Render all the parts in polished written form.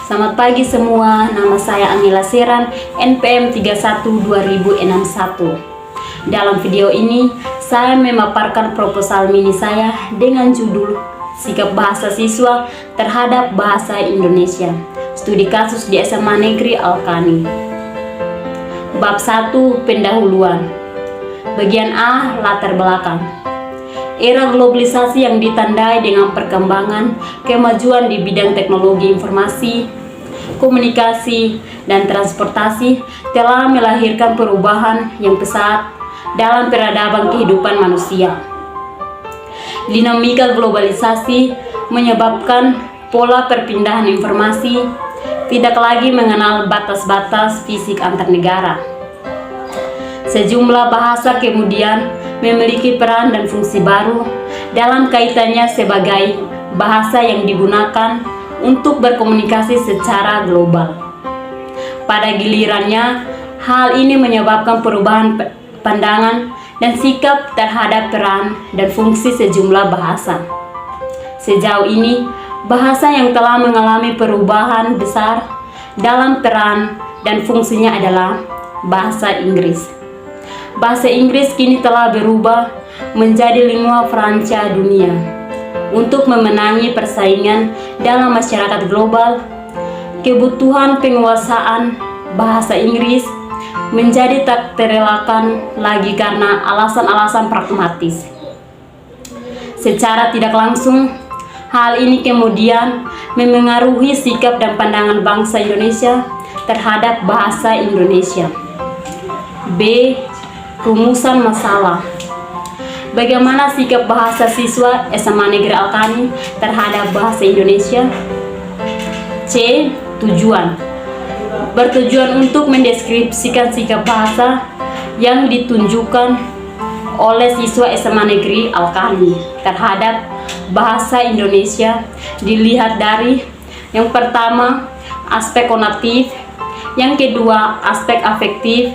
Selamat pagi semua, nama saya Angela Seran, NPM 312061. Dalam video ini, saya memaparkan proposal mini saya dengan judul Sikap Bahasa Siswa Terhadap Bahasa Indonesia, Studi Kasus di SMA Negeri Alkani. Bab 1, Pendahuluan. Bagian A, Latar Belakang. Era globalisasi yang ditandai dengan perkembangan kemajuan di bidang teknologi informasi, komunikasi, dan transportasi telah melahirkan perubahan yang pesat dalam peradaban kehidupan manusia. Dinamika globalisasi menyebabkan pola perpindahan informasi tidak lagi mengenal batas-batas fisik antar negara. Sejumlah bahasa kemudian memiliki peran dan fungsi baru dalam kaitannya sebagai bahasa yang digunakan untuk berkomunikasi secara global. Pada gilirannya, hal ini menyebabkan perubahan pandangan dan sikap terhadap peran dan fungsi sejumlah bahasa. Sejauh ini, bahasa yang telah mengalami perubahan besar dalam peran dan fungsinya adalah bahasa Inggris. Bahasa Inggris kini telah berubah menjadi lingua franca dunia. Untuk memenangi persaingan dalam masyarakat global, kebutuhan penguasaan bahasa Inggris menjadi tak terelakkan lagi karena alasan-alasan pragmatis. Secara tidak langsung, hal ini kemudian memengaruhi sikap dan pandangan bangsa Indonesia terhadap bahasa Indonesia. B. Rumusan masalah. Bagaimana sikap bahasa siswa SMA Negeri Alkani terhadap bahasa Indonesia? C. Tujuan. Bertujuan untuk mendeskripsikan sikap bahasa yang ditunjukkan oleh siswa SMA Negeri Alkani terhadap bahasa Indonesia dilihat dari yang pertama, aspek konatif, yang kedua, aspek afektif,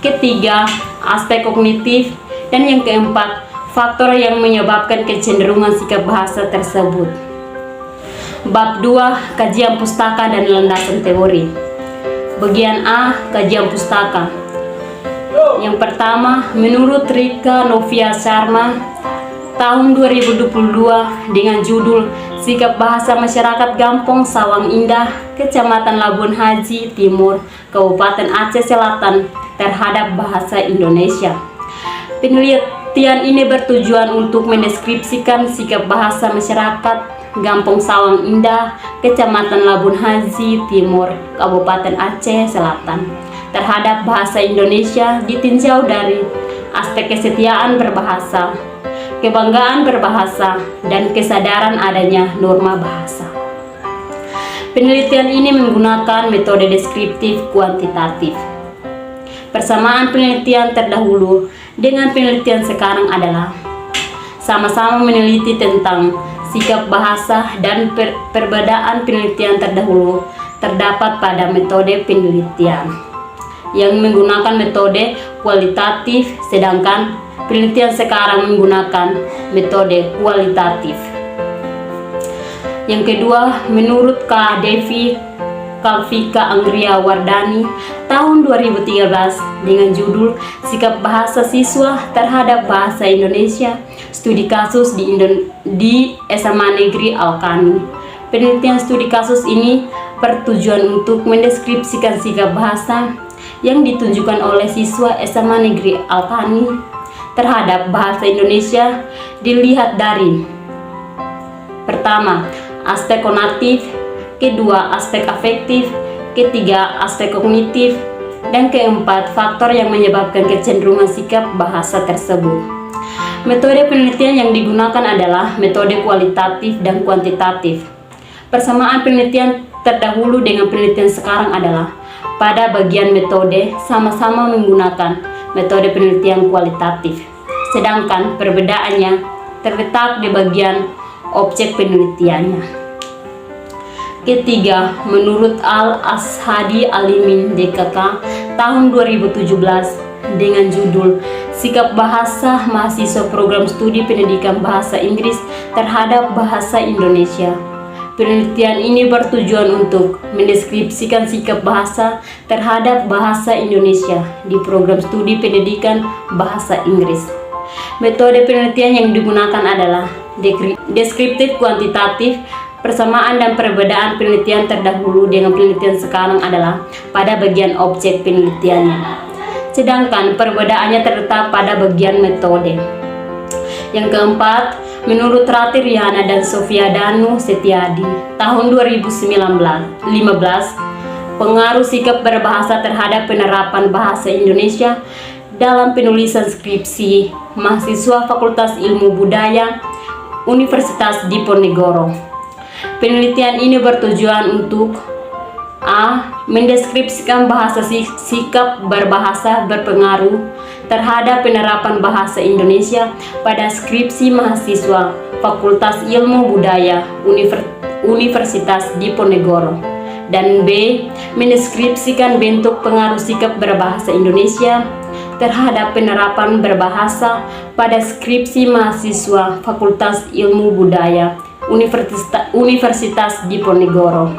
ketiga, aspek kognitif, dan yang keempat, faktor yang menyebabkan kecenderungan sikap bahasa tersebut. Bab 2, Kajian Pustaka dan Landasan Teori. Bagian A, Kajian Pustaka. Yang pertama, menurut Rika Novia Sharma, tahun 2022 dengan judul Sikap Bahasa Masyarakat Gampong Sawang Indah, Kecamatan Labuan Haji Timur, Kabupaten Aceh Selatan terhadap bahasa Indonesia. Penelitian ini bertujuan untuk mendeskripsikan sikap bahasa masyarakat Gampong Sawang Indah, Kecamatan Labuan Haji Timur, Kabupaten Aceh Selatan terhadap bahasa Indonesia ditinjau dari aspek kesetiaan berbahasa, kebanggaan berbahasa, dan kesadaran adanya norma bahasa. Penelitian ini menggunakan metode deskriptif kuantitatif. Persamaan penelitian terdahulu dengan penelitian sekarang adalah sama-sama meneliti tentang sikap bahasa, dan perbedaan penelitian terdahulu terdapat pada metode penelitian yang menggunakan metode kualitatif, sedangkan penelitian sekarang menggunakan metode kualitatif. Yang kedua, menurut Kak Devi Kalvika Anggria Wardani tahun 2013 dengan judul Sikap Bahasa Siswa Terhadap Bahasa Indonesia, Studi Kasus di SMA Negeri Alkani. Penelitian studi kasus ini bertujuan untuk mendeskripsikan sikap bahasa yang ditunjukkan oleh siswa SMA Negeri Alkani terhadap bahasa Indonesia dilihat dari pertama, aspek konatif, kedua, aspek afektif, ketiga, aspek kognitif, dan keempat, faktor yang menyebabkan kecenderungan sikap bahasa tersebut. Metode penelitian yang digunakan adalah metode kualitatif dan kuantitatif. Persamaan penelitian terdahulu dengan penelitian sekarang adalah pada bagian metode sama-sama menggunakan metode penelitian kualitatif, sedangkan perbedaannya terletak di bagian objek penelitiannya. Ketiga, menurut Al-Ashadi Alimin DKK tahun 2017 dengan judul Sikap Bahasa Mahasiswa Program Studi Pendidikan Bahasa Inggris Terhadap Bahasa Indonesia, Penelitian ini bertujuan untuk mendeskripsikan sikap bahasa terhadap bahasa Indonesia di program studi pendidikan bahasa Inggris. Metode penelitian yang digunakan adalah deskriptif kuantitatif. Persamaan dan perbedaan penelitian terdahulu dengan penelitian sekarang adalah pada bagian objek penelitiannya, sedangkan perbedaannya terletak pada bagian metode. Yang keempat, menurut Rati Riana dan Sofia Danu Setiadi, tahun 2015, pengaruh sikap berbahasa terhadap penerapan bahasa Indonesia dalam penulisan skripsi mahasiswa Fakultas Ilmu Budaya Universitas Diponegoro. Penelitian ini bertujuan untuk A. Mendeskripsikan bahasa sikap berbahasa berpengaruh terhadap penerapan bahasa Indonesia pada skripsi mahasiswa Fakultas Ilmu Budaya Universitas Diponegoro. Dan B. Mendeskripsikan bentuk pengaruh sikap berbahasa Indonesia terhadap penerapan berbahasa pada skripsi mahasiswa Fakultas Ilmu Budaya Universitas Diponegoro.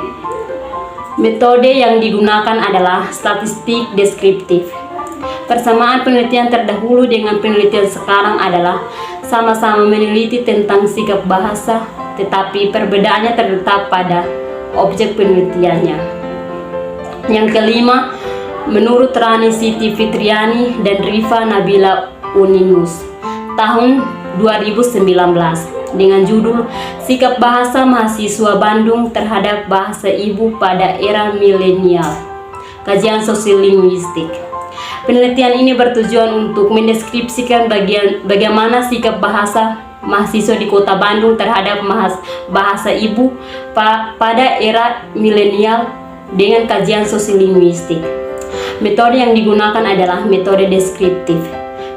Metode yang digunakan adalah statistik deskriptif. Persamaan penelitian terdahulu dengan penelitian sekarang adalah sama-sama meneliti tentang sikap bahasa, tetapi perbedaannya terletak pada objek penelitiannya. Yang kelima, menurut Rani Siti Fitriani dan Rifa Nabila Uninus, tahun 2019, dengan judul Sikap Bahasa Mahasiswa Bandung Terhadap Bahasa Ibu pada Era Milenial, Kajian Sosiolinguistik. Penelitian ini bertujuan untuk mendeskripsikan bagaimana sikap bahasa mahasiswa di Kota Bandung terhadap bahasa ibu pada era milenial dengan kajian sosiolinguistik. Metode yang digunakan adalah metode deskriptif.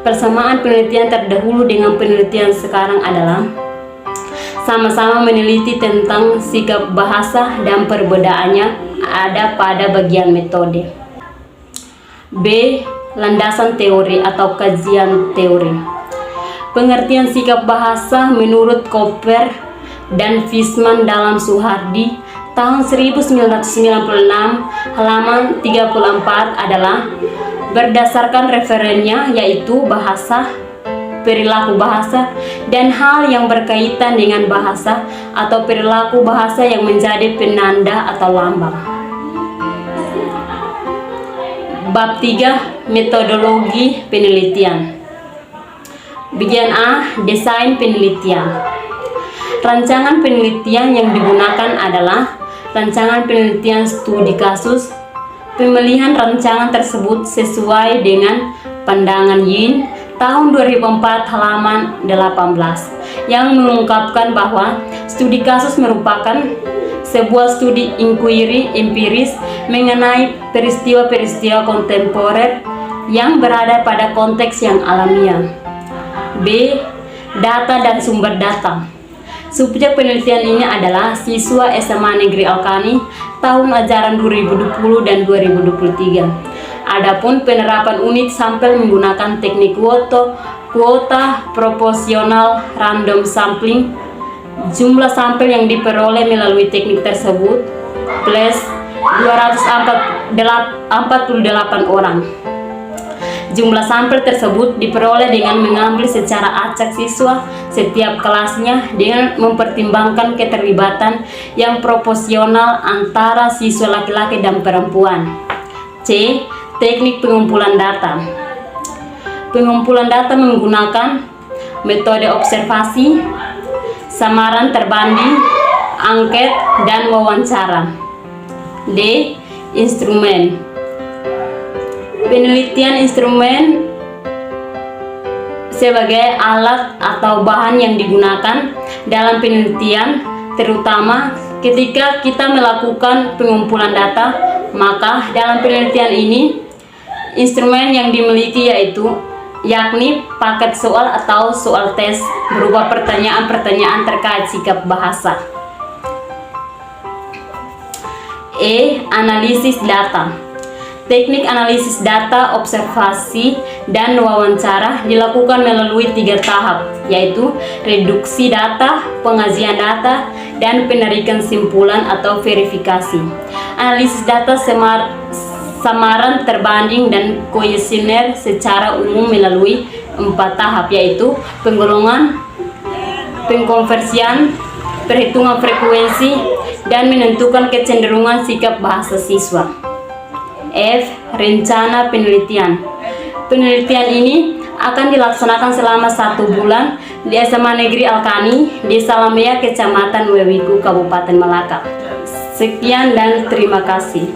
Persamaan penelitian terdahulu dengan penelitian sekarang adalah sama-sama meneliti tentang sikap bahasa dan perbedaannya ada pada bagian metode. B. Landasan teori atau kajian teori. Pengertian sikap bahasa menurut Koper dan Fisman dalam Suhardi tahun 1996 halaman 34 adalah berdasarkan referennya yaitu bahasa, perilaku bahasa, dan hal yang berkaitan dengan bahasa atau perilaku bahasa yang menjadi penanda atau lambang. Bab 3. Metodologi penelitian. Bagian A. Desain penelitian. Rancangan penelitian yang digunakan adalah rancangan penelitian studi kasus. Pemilihan rancangan tersebut sesuai dengan pandangan Yin tahun 2004 halaman 18 yang mengungkapkan bahwa studi kasus merupakan sebuah studi inquiry empiris mengenai peristiwa-peristiwa kontemporer yang berada pada konteks yang alamiah. B. Data dan sumber data. Subjek penelitian ini adalah siswa SMA Negeri Alkani tahun ajaran 2020 dan 2023. Adapun penerapan unit sampel menggunakan teknik kuota proporsional random sampling. Jumlah sampel yang diperoleh melalui teknik tersebut plus 248 orang. Jumlah sampel tersebut diperoleh dengan mengambil secara acak siswa setiap kelasnya dengan mempertimbangkan keterlibatan yang proporsional antara siswa laki-laki dan perempuan. C. Teknik pengumpulan data. Pengumpulan data menggunakan metode observasi, samaran terbanding, angket, dan wawancara. D. Instrumen. Penelitian instrumen sebagai alat atau bahan yang digunakan dalam penelitian, terutama ketika kita melakukan pengumpulan data. Maka dalam penelitian ini instrumen yang dimiliki yakni paket soal atau soal tes berupa pertanyaan-pertanyaan terkait sikap bahasa. E. Analisis data. Teknik analisis data, observasi, dan wawancara dilakukan melalui 3 tahap, yaitu reduksi data, pengajian data, dan penarikan simpulan atau verifikasi. Analisis data samaran terbanding dan kuesioner secara umum melalui 4 tahap, yaitu penggolongan, pengkonversian, perhitungan frekuensi, dan menentukan kecenderungan sikap bahasa siswa. F. Rencana penelitian. Penelitian ini akan dilaksanakan selama 1 bulan di SMA Negeri Alkani, Desa Lamea, Kecamatan Wewiku, Kabupaten Malaka. Sekian dan terima kasih.